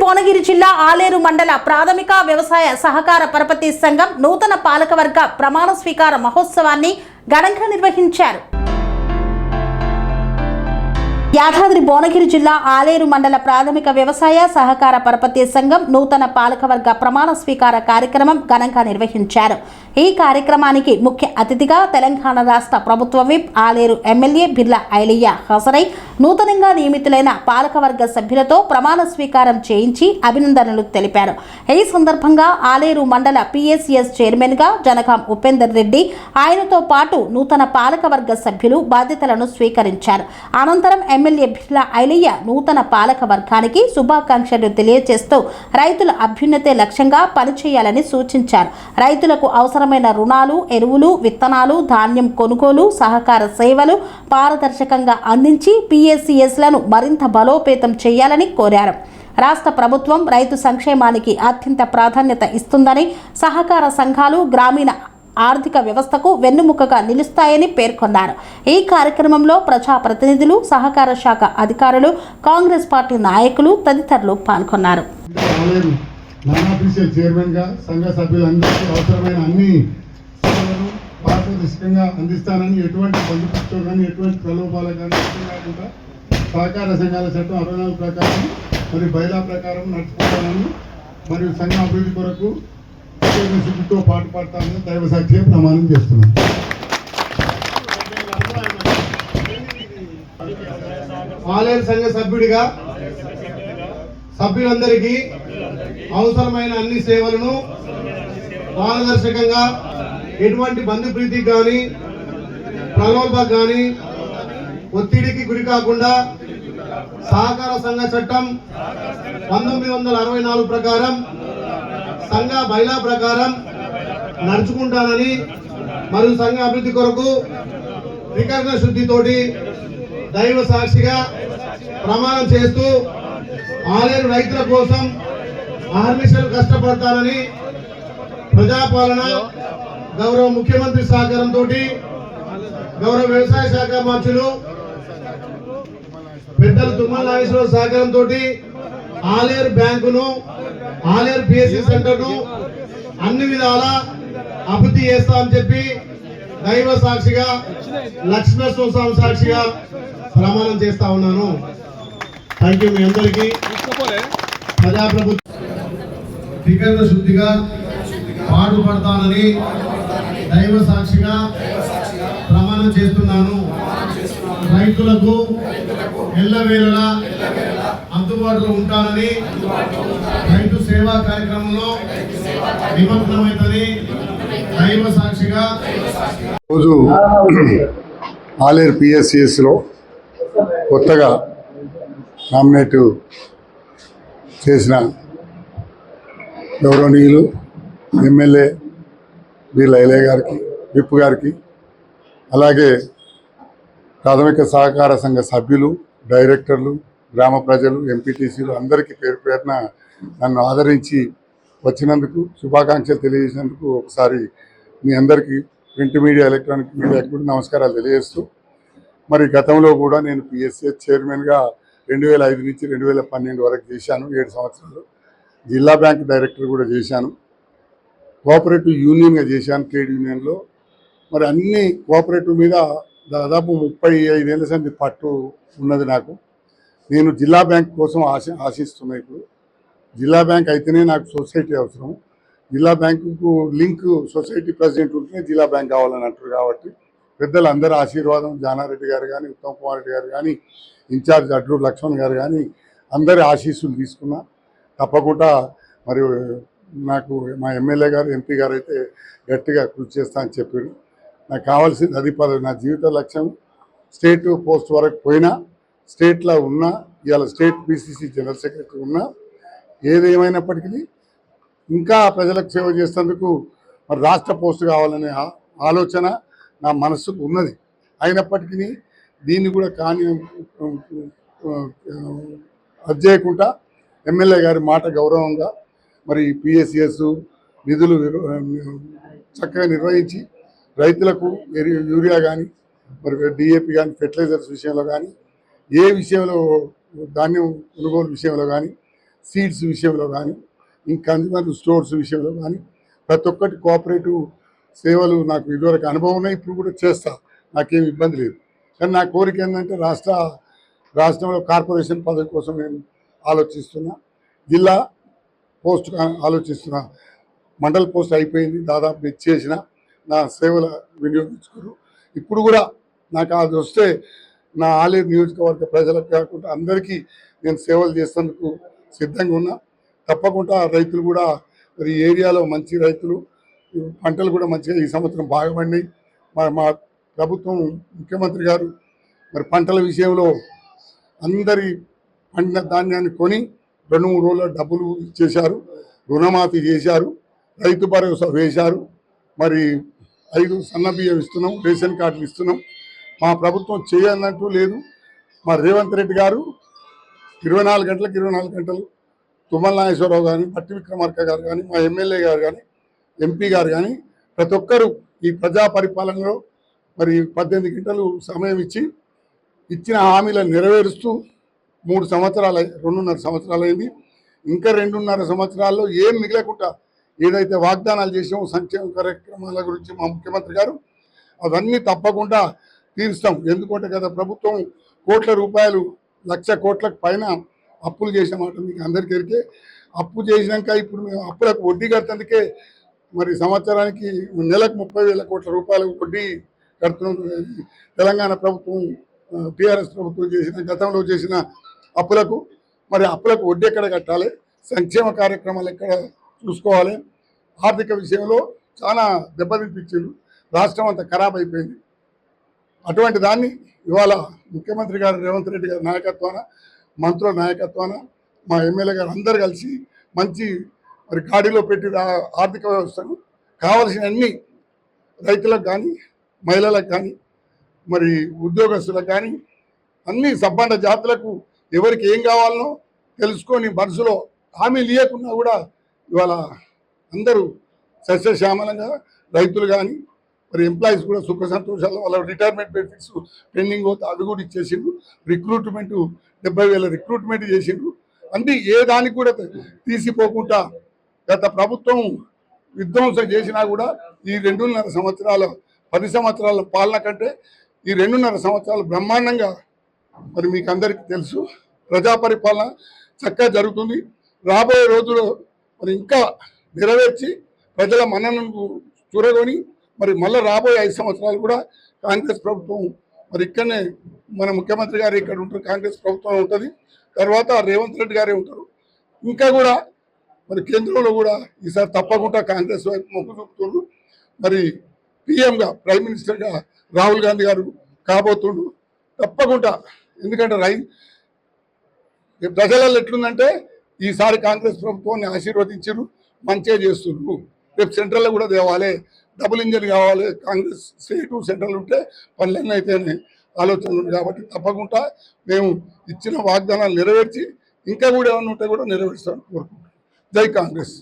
భువనగిరి జిల్లా ఆలేరు మండల ప్రాథమిక వ్యవసాయ సహకార పరపతి సంఘం నూతన పాలకవర్గ ప్రమాణ స్వీకార మహోత్సవాన్ని ఘనంగా నిర్వహించారు. యాదాద్రి భువనగిరి జిల్లా ఆలేరు మండల ప్రాథమిక వ్యవసాయ సహకార పరపతి సంఘం నూతన పాలకవర్గ ప్రమాణ స్వీకార కార్యక్రమం ఘనంగా నిర్వహించారు. ఈ కార్యక్రమానికి ముఖ్య అతిథిగా తెలంగాణ రాష్ట్ర ప్రభుత్వ విప్ ఆలేరు ఎమ్మెల్యే బిర్లా ఐలయ్య హాజరై నూతనంగా నియమితులైన పాలకవర్గ సభ్యులతో ప్రమాణ స్వీకారం చేయించి అభినందనలు తెలిపారు. ఈ సందర్భంగా ఆలేరు మండల పిఎస్సిఎస్ చైర్మన్ గా జనగాం ఉపేందర్ రెడ్డి, ఆయనతో పాటు నూతన పాలకవర్గ సభ్యులు బాధ్యతలను స్వీకరించారు. అనంతరం ఎమ్మెల్యే బిర్లా ఐలయ్య నూతన పాలక వర్గానికి శుభాకాంక్షలు తెలియజేస్తూ రైతుల అభ్యున్నతే లక్ష్యంగా పనిచేయాలని సూచించారు. రైతులకు అవసరమైన రుణాలు, ఎరువులు, విత్తనాలు, ధాన్యం కొనుగోలు, సహకార సేవలు పారదర్శకంగా అందించి పిఎస్సిఎస్లను మరింత బలోపేతం చేయాలని కోరారు. రాష్ట్ర ప్రభుత్వం రైతు సంక్షేమానికి అత్యంత ప్రాధాన్యత ఇస్తుందని, సహకార సంఘాలు గ్రామీణ ఆర్థిక వ్యవస్థకు వెన్నుముకగా నిలుస్తాయని పేర్కొన్నారు. ఈ కార్యక్రమంలో ప్రజాప్రతినిధులు, సహకార శాఖ అధికారులు, కాంగ్రెస్ పార్టీ నాయకులు తదితరులు పాల్గొన్నారు. అందిస్తానని ఎటువంటి బంధుపక్షం కానీ ఎటువంటి ప్రలోభాలు కానీ కాకుండా సహకార సంఘాల చట్టం 64 ప్రకారం మరియు బైలా ప్రకారం నడుచుకుంటానని మరియు సంఘ అభివృద్ధి కొరకు శుద్ధితో పాటు పడతానని దైవ సాక్షిగా ప్రమాణం చేస్తున్నాను. ఆలేరు సంఘ సభ్యుడిగా సభ్యులందరికీ అవసరమైన అన్ని సేవలను పారదర్శకంగా ఎటువంటి బంధుప్రీతికి కానీ ప్రలోభకు కానీ ఒత్తిడికి గురి కాకుండా సహకార సంఘ చట్టం 1964 ప్రకారం సంఘ బైలా ప్రకారం నడుచుకుంటానని మరియు సంఘ అభివృద్ధి కొరకు త్రికరణ శుద్ధితోటి దైవ సాక్షిగా ప్రమాణం చేస్తూ ఆలేరు రైతుల కోసం అహర్నిశలు కష్టపడతానని ప్రజాపాలన గౌరవ ముఖ్యమంత్రి సహకారంతో గౌరవ వ్యవసాయ శాఖ మంత్రులు పెద్దలు తుమ్మల నాగేశ్వరరావు సహకారంతో ఆలేరు బ్యాంకును, ఆలేరు పిఎస్సి సెంటర్ను అన్ని విధాల అభివృద్ధి చేస్తామని చెప్పి దైవ సాక్షిగా లక్ష్మీనరసింహస్వామి సాక్షిగా ప్రమాణం చేస్తా ఉన్నాను. Thank you. మీ అందరికీ ప్రజాప్రభుత్వ త్రికరణ శుద్ధిగా పాటుపడతానని దైవ సాక్షిగా ప్రమాణం చేస్తున్నాను. రైతులకు ఎల్లవేళలా అందుబాటులో ఉంటానని రైతు సేవా కార్యక్రమంలో నిమగ్నమైతని దైవ సాక్షిగా రోజు ఆలేరు పిఎస్సిఎస్లో కొత్తగా నామినేట్ చేసిన గౌరవనీయులు ఎమ్మెల్యే బిర్లా ఐలయ్య గారికి, విప్ గారికి, అలాగే ప్రాథమిక సహకార సంఘ సభ్యులు, డైరెక్టర్లు, గ్రామ ప్రజలు, ఎంపీటీసీలు అందరికీ పేరు పేరున నన్ను ఆదరించి వచ్చినందుకు, శుభాకాంక్షలు తెలియజేసినందుకు ఒకసారి మీ అందరికీ ప్రింట్ మీడియా, ఎలక్ట్రానిక్ మీడియాకి కూడా నమస్కారాలు తెలియజేస్తూ, మరి గతంలో కూడా నేను పిఎస్సిఎస్ చైర్మన్గా 2005 నుంచి 2012 వరకు చేశాను. 7 సంవత్సరాలు జిల్లా బ్యాంక్ డైరెక్టర్ కూడా చేశాను. కోఆపరేటివ్ యూనియన్గా చేశాను, ట్రేడ్ యూనియన్లో. మరి అన్ని కోఆపరేటివ్ మీద దాదాపు 35 ఏళ్ళ సంది పట్టు ఉన్నది నాకు. నేను జిల్లా బ్యాంక్ కోసం ఆశిస్తున్నా. ఇప్పుడు జిల్లా బ్యాంక్ అయితేనే నాకు సొసైటీ అవసరం. జిల్లా బ్యాంకుకు లింక్ సొసైటీ ప్రెసిడెంట్ ఉంటేనే జిల్లా బ్యాంక్ కావాలని అంటారు. కాబట్టి పెద్దలు అందరి ఆశీర్వాదం, జానారెడ్డి గారు కానీ, ఉత్తమ్ కుమార్ రెడ్డి గారు కానీ, ఇన్ఛార్జ్ అడ్రూరు లక్ష్మణ్ గారు కానీ అందరి ఆశీస్సులు తీసుకున్నా. తప్పకుండా మరి నాకు మా ఎమ్మెల్యే గారు, ఎంపీ గారు అయితే గట్టిగా కృషి చేస్తా అని చెప్పారు. నాకు కావాల్సింది అది పదవి. నా జీవిత లక్ష్యం స్టేట్ పోస్ట్ వరకు పోయినా, స్టేట్లో ఉన్నా, ఇవాళ స్టేట్ పిసిసి జనరల్ సెక్రటరీ ఉన్నా, ఏదేమైనప్పటికీ ఇంకా ప్రజలకు సేవ చేసేందుకు మరి రాష్ట్ర పోస్ట్ కావాలనే ఆలోచన నా మనస్సుకు ఉన్నది. అయినప్పటికీ దీన్ని కూడా అది చేయకుండా ఎమ్మెల్యే గారి మాట గౌరవంగా మరి పిఎస్సిఎస్ నిధులు చక్కగా నిర్వహించి రైతులకు యూరియా కానీ, మరి డిఏపి కానీ, ఫెర్టిలైజర్స్ విషయంలో కానీ, ఏ విషయంలో ధాన్యం కొనుగోలు విషయంలో కానీ సీడ్స్ విషయంలో కానీ ఇంకా కన్జ్యూమర్ స్టోర్స్ విషయంలో కానీ ప్రతి ఒక్కటి కోఆపరేటివ్ సేవలు నాకు ఇదివరకు అనుభవం ఉన్నాయి, ఇప్పుడు కూడా చేస్తా, నాకేం ఇబ్బంది లేదు. కానీ నా కోరిక ఏంటంటే రాష్ట్రంలో కార్పొరేషన్ పదవి కోసం నేను ఆలోచిస్తున్నా, జిల్లా పోస్ట్ ఆలోచిస్తున్నా. మండల పోస్ట్ అయిపోయింది, దాదాపు ఇచ్చేసిన, నా సేవలు వినియోగించుకోరు. ఇప్పుడు కూడా నాకు అది వస్తే నా ఆలేరు నియోజకవర్గ ప్రజలకు కాకుండా అందరికీ నేను సేవలు చేసేందుకు సిద్ధంగా ఉన్నా. తప్పకుండా రైతులు కూడా మరి ఏరియాలో మంచి రైతులు, పంటలు కూడా మంచిగా ఈ సంవత్సరం బాగా పండినాయి. మా ప్రభుత్వం ముఖ్యమంత్రి గారు మరి పంటల విషయంలో అందరి పండిన ధాన్యాన్ని కొని 2-3 రోజుల్లో డబ్బులు ఇచ్చేశారు, రుణమాఫీ చేశారు, రైతు భరోసా వేశారు. మరి 5 సన్న బియ్యం ఇస్తున్నాం, రేషన్ కార్డులు ఇస్తున్నాం. మా ప్రభుత్వం చేయాలంటూ లేదు. మా రేవంత్ రెడ్డి గారు 24 గంటలకు 24 గంటలు తుమ్మల నాగేశ్వరరావు కానీ, పట్టి విక్రమార్క గారు కానీ, మా ఎమ్మెల్యే గారు కానీ, ఎంపీ గారు కానీ ప్రతి ఒక్కరూ ఈ ప్రజా పరిపాలనలో మరి 18 గంటలు సమయం ఇచ్చిన హామీలను నెరవేరుస్తూ 2.5 సంవత్సరాలు అయింది. ఇంకా 2.5 సంవత్సరాల్లో ఏం మిగలకుండా ఏదైతే వాగ్దానాలు చేసామో సంక్షేమ కార్యక్రమాల గురించి మా ముఖ్యమంత్రి గారు అవన్నీ తప్పకుండా తీరుస్తాం. ఎందుకంటే కదా ప్రభుత్వం కోట్ల రూపాయలు 1,00,000 కోట్లకు పైన అప్పులు చేసామాట మీకు అందరికీ ఎరికే. అప్పు చేసినాక ఇప్పుడు మేము అప్పులకు వడ్డీ కట్టేందుకే మరి సంవత్సరానికి నెలకు 30,000 కోట్ల రూపాయలు వడ్డీ కడుతున్నాం. తెలంగాణ ప్రభుత్వం టీఆర్ఎస్ ప్రభుత్వం గతంలో చేసిన అప్పులకు వడ్డీ ఎక్కడ కట్టాలి, సంక్షేమ కార్యక్రమాలు ఎక్కడ చూసుకోవాలి, ఆర్థిక విషయంలో చాలా దెబ్బతినిపించింది, రాష్ట్రం అంతా ఖరాబ్ అయిపోయింది. అటువంటి దాన్ని ఇవాళ ముఖ్యమంత్రి గారు రేవంత్ రెడ్డి గారి నాయకత్వాన, మంత్రుల నాయకత్వాన, మా ఎమ్మెల్యే గారు అందరు కలిసి మంచి మరి గాడిలో పెట్టి ఆర్థిక వ్యవస్థను కావలసిన అన్ని రైతులకు కానీ, మహిళలకు కానీ, మరి ఉద్యోగస్తులకు కానీ, అన్ని సబ్బండ జాతులకు ఎవరికి ఏం కావాలనో తెలుసుకొని మనసులో హామీలు ఇవ్వకున్నా కూడా ఇవాళ అందరూ సస్యశ్యామలంగా రైతులు కానీ మరి ఎంప్లాయీస్ కూడా సుఖ సంతోషాలు, వాళ్ళ రిటైర్మెంట్ బెనిఫిట్స్ పెండింగ్ పోతే అవి కూడా ఇచ్చేసిండ్రు. రిక్రూట్మెంట్ 70,000 రిక్రూట్మెంట్ చేసిండ్రు. అన్నీ ఏ దానికి కూడా తీసిపోకుండా గత ప్రభుత్వం విధ్వంసం చేసినా కూడా ఈ 2.5 సంవత్సరాల 10 సంవత్సరాల పాలన కంటే ఈ 2.5 సంవత్సరాలు బ్రహ్మాండంగా మరి మీకు అందరికీ తెలుసు ప్రజా పరిపాలన చక్కగా జరుగుతుంది. రాబోయే రోజుల్లో మరి ఇంకా నెరవేర్చి ప్రజల మన్ననను చూరగొని మరి మళ్ళీ రాబోయే 5 సంవత్సరాలు కూడా కాంగ్రెస్ ప్రభుత్వం మరి ఇక్కడనే మన ముఖ్యమంత్రి గారు ఇక్కడ ఉంటారు, కాంగ్రెస్ ప్రభుత్వం ఉంటుంది, తర్వాత రేవంత్ రెడ్డి గారే ఉంటారు. ఇంకా కూడా మరి కేంద్రంలో కూడా ఈసారి తప్పకుండా కాంగ్రెస్ వైపు మొగ్గు చూపుతుండ్రు. మరి పిఎంగా ప్రైమ్ మినిస్టర్గా రాహుల్ గాంధీ గారు కాబోతుండ్రు తప్పకుండా. ఎందుకంటే ప్రజలలో ఎట్లుందంటే ఈసారి కాంగ్రెస్ ప్రభుత్వాన్ని ఆశీర్వదించారు, మంచిగా చేస్తున్నారు. రేపు సెంట్రల్లో కూడా తేవాలి, డబుల్ ఇంజన్ కావాలి, కాంగ్రెస్ స్టేటు సెంట్రల్ ఉంటే పనులన్నీ అయితేనే ఆలోచన ఉంది. కాబట్టి తప్పకుండా మేము ఇచ్చిన వాగ్దానాలు నెరవేర్చి ఇంకా కూడా ఏమన్నా ఉంటే కూడా నెరవేర్చాలని కోరుకుంటున్నాం. జై కాంగ్రెస్.